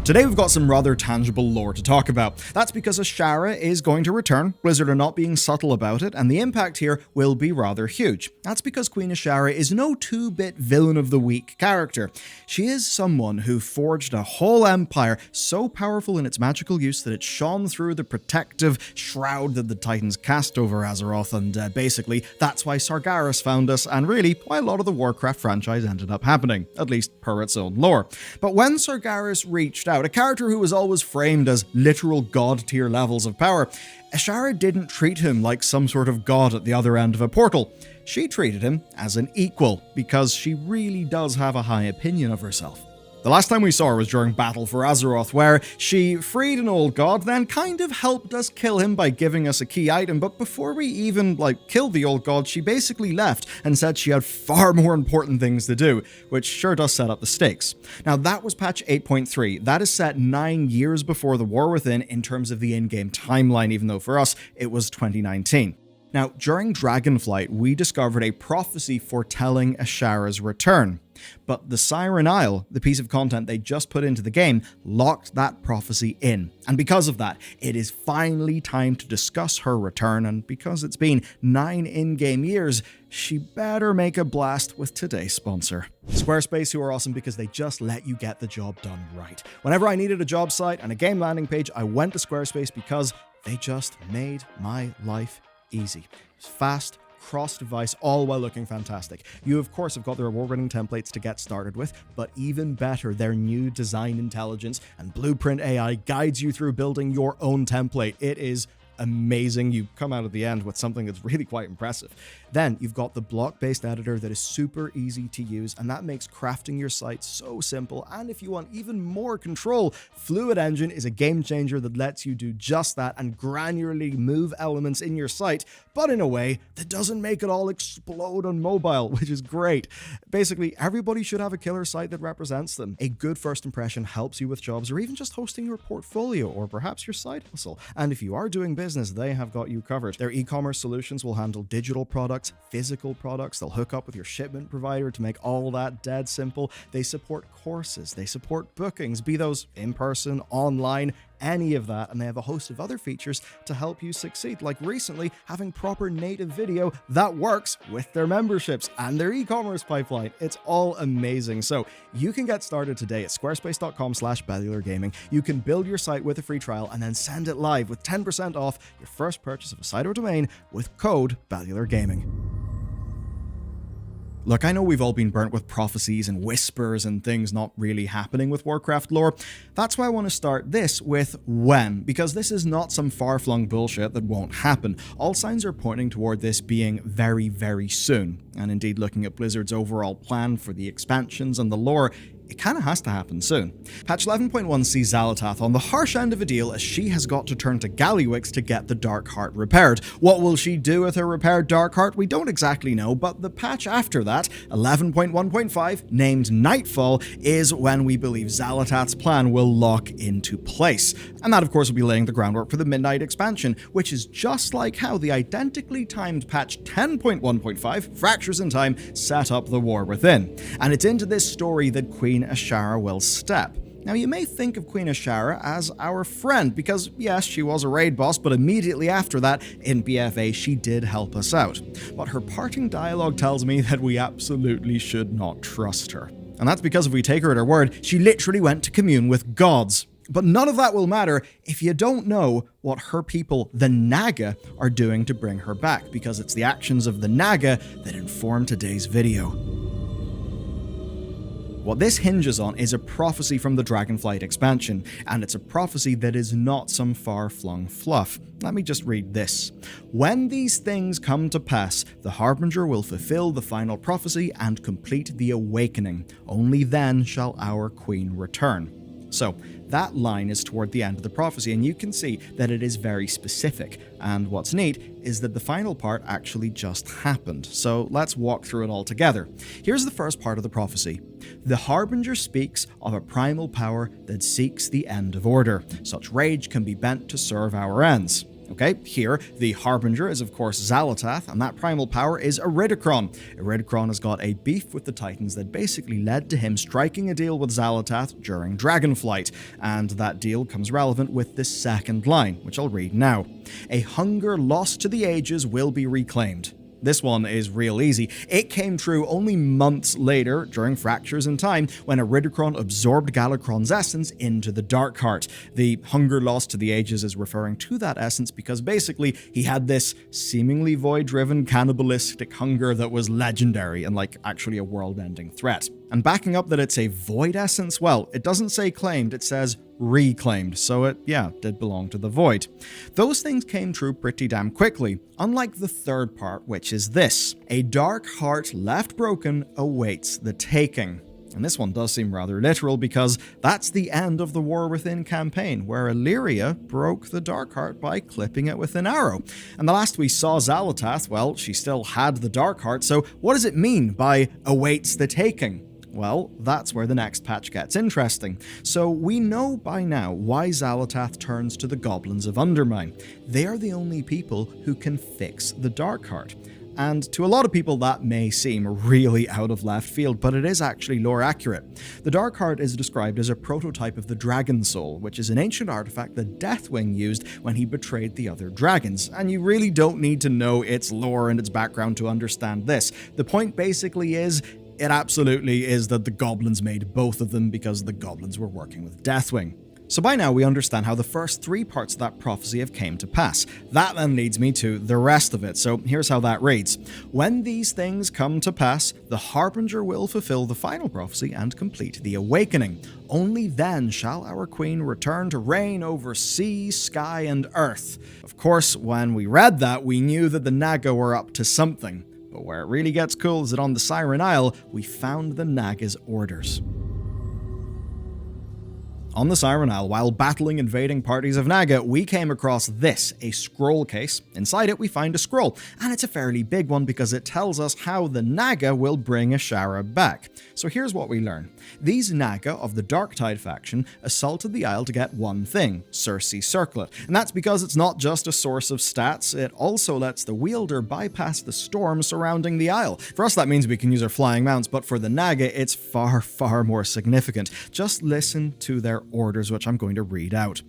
Today we've got some rather tangible lore to talk about. That's because Azshara is going to return, Blizzard are not being subtle about it, and the impact here will be rather huge. That's because Queen Azshara is no 2-bit villain of the week character. She is someone who forged a whole empire so powerful in its magical use that it shone through the protective shroud that the Titans cast over Azeroth, and basically that's why Sargeras found us, and really why a lot of the Warcraft franchise ended up happening, at least per its own lore. But when Sargeras reached out, a character who was always framed as literal god-tier levels of power, Azshara didn't treat him like some sort of god at the other end of a portal. She treated him as an equal, because she really does have a high opinion of herself. The last time we saw her was during Battle for Azeroth, where she freed an old god, then kind of helped us kill him by giving us a key item, but before we even, killed the old god, she basically left and said she had far more important things to do, which sure does set up the stakes. Now, that was patch 8.3. That is set 9 years before the War Within in terms of the in-game timeline, even though for us, it was 2019. Now, during Dragonflight, we discovered a prophecy foretelling Azshara's return. But the Siren Isle, the piece of content they just put into the game, locked that prophecy in. And because of that, it is finally time to discuss her return, and because it's been 9 in-game years, she better make a blast with today's sponsor. Squarespace, who are awesome because they just let you get the job done right. Whenever I needed a job site and a game landing page, I went to Squarespace because they just made my life easy. It's fast, cross-device, all while looking fantastic. You, of course, have got their award-winning templates to get started with, but even better, their new design intelligence and blueprint AI guides you through building your own template. It is amazing. You come out at the end with something that's really quite impressive. Then you've got the block-based editor that is super easy to use, and that makes crafting your site so simple. And if you want even more control, Fluid Engine is a game changer that lets you do just that and granularly move elements in your site, but in a way that doesn't make it all explode on mobile, which is great. Basically, everybody should have a killer site that represents them. A good first impression helps you with jobs or even just hosting your portfolio or perhaps your side hustle. And if you are doing business, they have got you covered. Their e-commerce solutions will handle digital products, physical products. They'll hook up with your shipment provider to make all that dead simple. They support courses, they support bookings, be those in person, online, any of that, and they have a host of other features to help you succeed, like recently having proper native video that works with their memberships and their e-commerce pipeline. It's all amazing. So you can get started today at squarespace.com/bellulargaming. You can build your site with a free trial and then send it live with 10% off your first purchase of a site or domain with code BellularGaming. Look, I know we've all been burnt with prophecies and whispers and things not really happening with Warcraft lore. That's why I want to start this with when, because this is not some far-flung bullshit that won't happen. All signs are pointing toward this being very, very soon. And indeed, looking at Blizzard's overall plan for the expansions and the lore, it kind of has to happen soon. Patch 11.1 sees Xal'atath on the harsh end of a deal as she has got to turn to Gallywix to get the Dark Heart repaired. What will she do with her repaired Dark Heart? We don't exactly know, but the patch after that, 11.1.5, named Nightfall, is when we believe Xal'atath's plan will lock into place. And that, of course, will be laying the groundwork for the Midnight expansion, which is just like how the identically timed patch 10.1.5, Fractures in Time, set up the War Within. And it's into this story that Queen Azshara will step. Now, you may think of Queen Azshara as our friend, because yes, she was a raid boss, but immediately after that, in BFA, she did help us out. But her parting dialogue tells me that we absolutely should not trust her. And that's because if we take her at her word, she literally went to commune with gods. But none of that will matter if you don't know what her people, the Naga, are doing to bring her back, because it's the actions of the Naga that inform today's video. What this hinges on is a prophecy from the Dragonflight expansion, and it's a prophecy that is not some far-flung fluff. Let me just read this. When these things come to pass, the Harbinger will fulfill the final prophecy and complete the awakening. Only then shall our queen return. So, that line is toward the end of the prophecy, and you can see that it is very specific. And what's neat is that the final part actually just happened. So let's walk through it all together. Here's the first part of the prophecy. The Harbinger speaks of a primal power that seeks the end of order. Such rage can be bent to serve our ends. Okay, here, the Harbinger is of course Xal'atath, and that primal power is Iridikron. Iridikron has got a beef with the Titans that basically led to him striking a deal with Xal'atath during Dragonflight, and that deal comes relevant with this second line, which I'll read now. A hunger lost to the ages will be reclaimed. This one is real easy. It came true only months later, during Fractures in Time, when Iridikron absorbed Galakrond's essence into the Darkheart. The hunger lost to the ages is referring to that essence because basically he had this seemingly void-driven cannibalistic hunger that was legendary and actually a world-ending threat. And backing up that it's a void essence, well, it doesn't say claimed, it says reclaimed, so it, did belong to the void. Those things came true pretty damn quickly, unlike the third part, which is this. A dark heart left broken awaits the taking. And this one does seem rather literal because that's the end of the War Within campaign, where Illyria broke the Darkheart by clipping it with an arrow. And the last we saw Xal'atath, well, she still had the Darkheart, so what does it mean by awaits the taking? Well, that's where the next patch gets interesting. So we know by now why Xal'atath turns to the Goblins of Undermine. They are the only people who can fix the Darkheart. And to a lot of people that may seem really out of left field, but it is actually lore accurate. The Darkheart is described as a prototype of the Dragon Soul, which is an ancient artifact that Deathwing used when he betrayed the other dragons. And you really don't need to know its lore and its background to understand this. The point basically is, it absolutely is that the goblins made both of them because the goblins were working with Deathwing. So by now we understand how the first three parts of that prophecy have came to pass. That then leads me to the rest of it, so here's how that reads. When these things come to pass, the Harbinger will fulfill the final prophecy and complete the awakening. Only then shall our queen return to reign over sea, sky, and earth. Of course, when we read that, we knew that the Naga were up to something. But where it really gets cool is that on the Siren Isle, we found the Naga's orders. On the Siren Isle, while battling invading parties of Naga, we came across this, a scroll case. Inside it, we find a scroll, and it's a fairly big one because it tells us how the Naga will bring Azshara back. So here's what we learn. These Naga of the Darktide faction assaulted the Isle to get one thing, Circe's Circlet. And that's because it's not just a source of stats, it also lets the wielder bypass the storm surrounding the Isle. For us, that means we can use our flying mounts, but for the Naga, it's far, far more significant. Just listen to their orders, which I'm going to read out.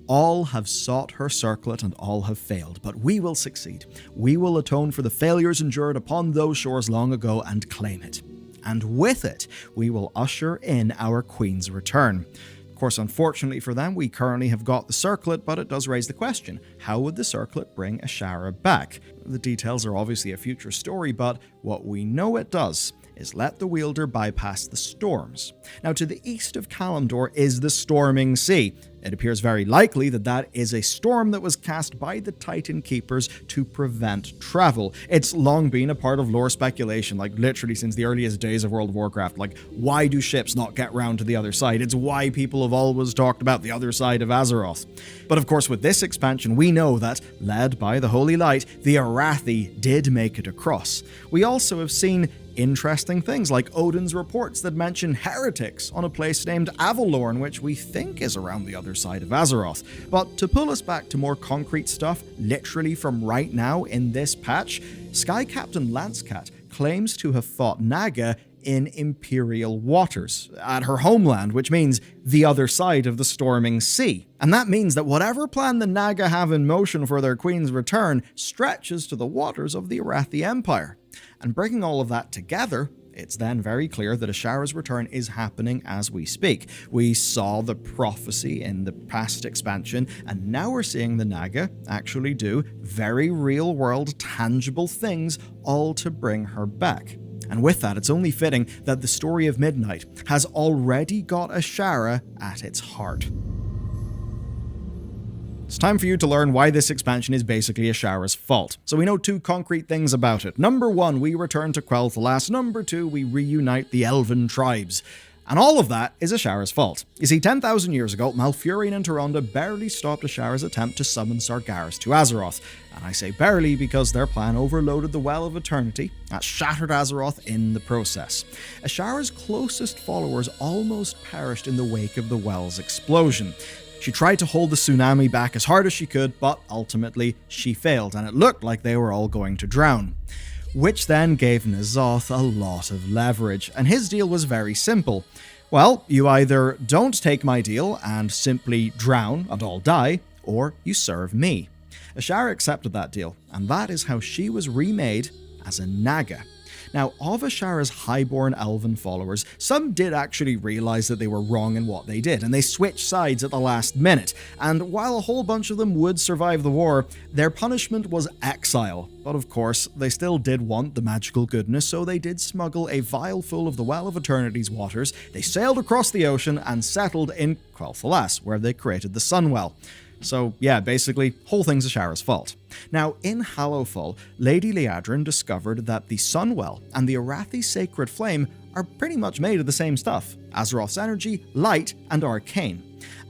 All have sought her circlet and all have failed, but we will succeed. We will atone for the failures endured upon those shores long ago and claim it. And with it, we will usher in our queen's return. Of course, unfortunately for them, we currently have got the circlet, but it does raise the question, how would the circlet bring Azshara back? The details are obviously a future story, but what we know it does is let the wielder bypass the storms. Now, to the east of Kalimdor is the Storming Sea. It appears very likely that that is a storm that was cast by the Titan Keepers to prevent travel. It's long been a part of lore speculation, literally since the earliest days of World of Warcraft. Why do ships not get round to the other side? It's why people have always talked about the other side of Azeroth. But of course, with this expansion, we know that, led by the Holy Light, the Arathi did make it across. We also have seen interesting things like Odin's reports that mention heretics on a place named Avalorn, which we think is around the other side of Azeroth. But to pull us back to more concrete stuff, literally from right now in this patch, Sky Captain Lancecat claims to have fought Naga in Imperial waters, at her homeland, which means the other side of the Storming Sea. And that means that whatever plan the Naga have in motion for their queen's return stretches to the waters of the Kaldorei Empire. And bringing all of that together, it's then very clear that Azshara's return is happening as we speak. We saw the prophecy in the past expansion, and now we're seeing the Naga actually do very real-world, tangible things, all to bring her back. And with that, it's only fitting that the story of Midnight has already got Azshara at its heart. It's time for you to learn why this expansion is basically Azshara's fault. So we know two concrete things about it. Number one, we return to Quel'Thalas. Number two, we reunite the Elven tribes. And all of that is Azshara's fault. You see, 10,000 years ago, Malfurion and Tyrande barely stopped Azshara's attempt to summon Sargeras to Azeroth. And I say barely because their plan overloaded the Well of Eternity that shattered Azeroth in the process. Azshara's closest followers almost perished in the wake of the Well's explosion. She tried to hold the tsunami back as hard as she could, but ultimately she failed, and it looked like they were all going to drown. Which then gave N'Zoth a lot of leverage, and his deal was very simple. Well, you either don't take my deal and simply drown and all die, or you serve me. Azshara accepted that deal, and that is how she was remade as a Naga. Now, of Azshara's highborn elven followers, some did actually realize that they were wrong in what they did, and they switched sides at the last minute. And while a whole bunch of them would survive the war, their punishment was exile. But of course, they still did want the magical goodness, so they did smuggle a vial full of the Well of Eternity's waters. They sailed across the ocean and settled in Quel'Thalas, where they created the Sunwell. So yeah, basically, whole thing's Azshara's fault. Now, in Hallowfall, Lady Liadrin discovered that the Sunwell and the Arathi Sacred Flame are pretty much made of the same stuff: Azeroth's energy, light, and arcane.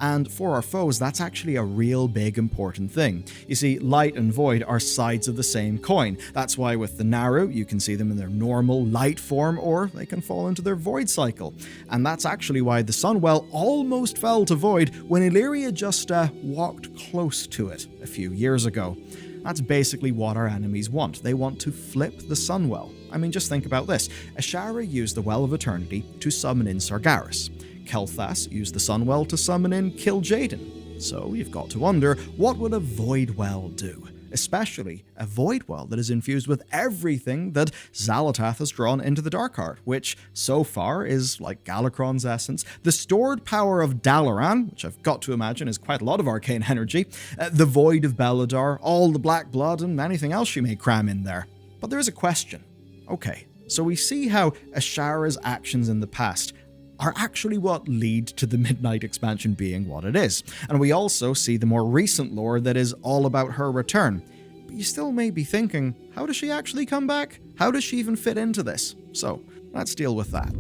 And for our foes, that's actually a real big important thing. You see, light and void are sides of the same coin. That's why with the Naru, you can see them in their normal light form, or they can fall into their void cycle. And that's actually why the Sunwell almost fell to void when Illyria just walked close to it a few years ago. That's basically what our enemies want. They want to flip the Sunwell. I mean, just think about this. Azshara used the Well of Eternity to summon in Sargeras. Kel'Thas used the Sunwell to summon in Kil'jaeden. So you've got to wonder, what would a Void Well do? Especially a Void Well that is infused with everything that Xal'atath has drawn into the Darkheart, which so far is, like Galakron's essence, the stored power of Dalaran, which I've got to imagine is quite a lot of arcane energy, the Void of Bellular, all the Black Blood, and anything else she may cram in there. But there is a question. Okay, so we see how Azshara's actions in the past are actually what lead to the Midnight expansion being what it is. And we also see the more recent lore that is all about her return. But you still may be thinking, how does she actually come back? How does she even fit into this? So, let's deal with that.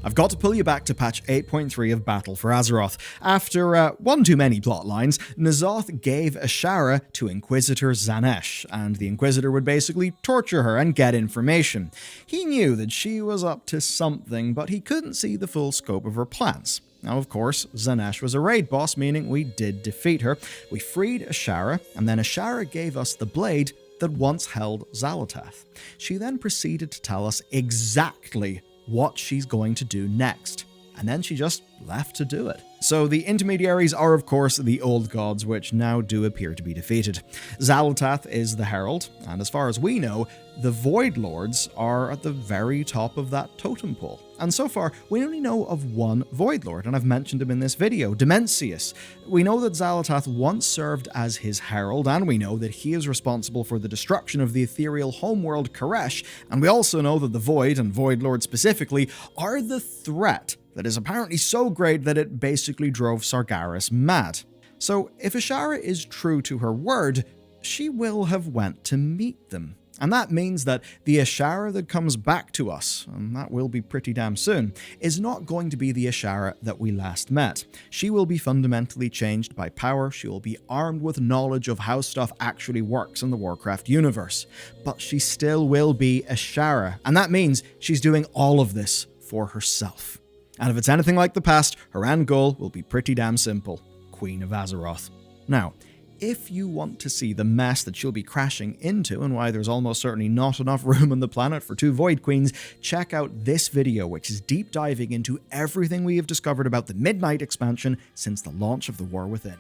I've got to pull you back to patch 8.3 of Battle for Azeroth. After one too many plotlines, N'Zoth gave Azshara to Inquisitor Xanesh, and the Inquisitor would basically torture her and get information. He knew that she was up to something, but he couldn't see the full scope of her plans. Now, of course, Xanesh was a raid boss, meaning we did defeat her. We freed Azshara, and then Azshara gave us the blade that once held Xal'atath. She then proceeded to tell us exactly what she's going to do next, and then she just left to do it. So the intermediaries are of course the old gods, which now do appear to be defeated. Xal'atath is the herald, and as far as we know, the Void Lords are at the very top of that totem pole. And so far, we only know of one Void Lord, and I've mentioned him in this video, Dimensius. We know that Xal'atath once served as his herald, and we know that he is responsible for the destruction of the ethereal homeworld Koresh, and we also know that the Void, and Void Lord specifically, are the threat that is apparently so great that it basically drove Sargeras mad. So if Azshara is true to her word, she will have went to meet them. And that means that the Azshara that comes back to us, and that will be pretty damn soon, is not going to be the Azshara that we last met. She will be fundamentally changed by power, she will be armed with knowledge of how stuff actually works in the Warcraft universe. But she still will be Azshara, and that means she's doing all of this for herself. And if it's anything like the past, her end goal will be pretty damn simple: Queen of Azeroth. Now, if you want to see the mess that she'll be crashing into and why there's almost certainly not enough room on the planet for two Void Queens, check out this video, which is deep diving into everything we have discovered about the Midnight expansion since the launch of the War Within.